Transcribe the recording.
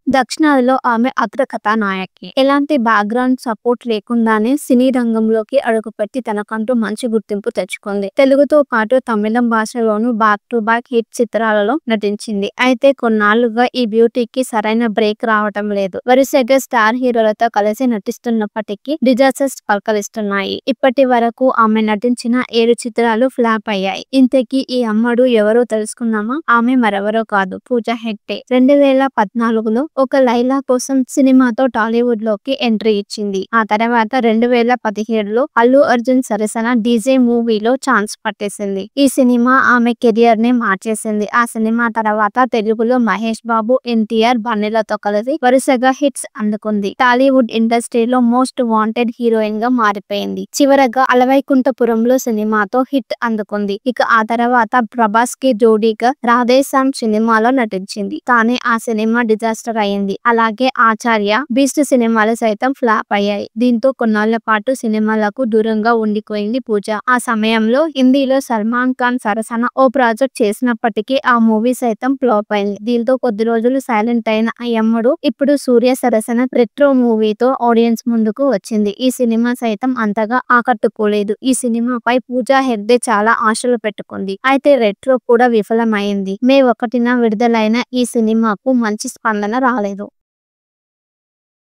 దక్షిణాదిలో ఆమె అగ్ర కథానాయకి. ఎలాంటి బ్యాక్‌గ్రౌండ్ సపోర్ట్ లేకుండానే సినీ రంగంలోకి అడుగుపెట్టి తనకంటూ మంచి గుర్తింపు తెచ్చుకుంది. తెలుగుతో పాటు తమిళం భాషలోనూ బ్యాక్ టు బ్యాక్ హిట్ చిత్రాలలో నటించింది. అయితే కొన్నాళ్లుగా ఈ బ్యూటీకి సరైన బ్రేక్ రావటం లేదు. వరుసగా స్టార్ హీరోలతో కలిసి నటిస్తున్నప్పటికీ డిజాస్టర్స్ పలకరిస్తున్నాయి. ఇప్పటి వరకు ఆమె నటించిన 7 చిత్రాలు ఫ్లాప్ అయ్యాయి. ఇంతకీ ఈ అమ్మడు ఎవరో తెలుసుకుందామా? ఆమె మరెవరో కాదు, పూజా హెగ్డే. 2014లో ఒక లైలా కోసం సినిమాతో టాలీవుడ్ లోకి ఎంట్రీ ఇచ్చింది. ఆ తర్వాత 2017లో అల్లు అర్జున్ సరసన డీజే మూవీలో ఛాన్స్ పట్టేసింది. ఈ సినిమా ఆమె కెరియర్ నే మార్చేసింది. ఆ సినిమా తర్వాత తెలుగులో మహేష్ బాబు, ఎన్టీఆర్, బన్నీలతో కలిసి వరుసగా హిట్స్ అందుకుంది. టాలీవుడ్ ఇండస్ట్రీలో మోస్ట్ వాంటెడ్ హీరోయిన్ గా మారిపోయింది. చివరగా అలవైకుంఠపురంలో సినిమాతో హిట్ అందుకుంది. ఇక ఆ తర్వాత ప్రభాస్ కి జోడీగా రాధేశ్యామ్ సినిమాలో నటించింది. కానీ ఆ సినిమా డిజాస్టర్ అయింది. అలాగే ఆచార్య, బీస్ట్ సినిమాలు సైతం ఫ్లాప్ అయ్యాయి. దీంతో కొన్నాళ్ల పాటు సినిమాలకు దూరంగా ఉండిపోయింది పూజ. ఆ సమయంలో హిందీలో సల్మాన్ ఖాన్ సరసన ఓ ప్రాజెక్ట్ చేసినప్పటికీ ఆ మూవీ సైతం ఫ్లాప్ అయింది. దీంతో కొద్ది రోజులు సైలెంట్ అయిన ఈ అమ్మడు ఇప్పుడు సూర్య సరసన రెట్రో మూవీతో ఆడియన్స్ ముందుకు వచ్చింది. ఈ సినిమా సైతం అంతగా ఆకట్టుకోలేదు. ఈ సినిమాపై పూజా హెగ్డే చాలా ఆశలు పెట్టుకుంది. అయితే రెట్రో కూడా విఫలమైంది. మే 1న విడుదలైన ఈ సినిమాకు మంచి స్పందన రాలేదు.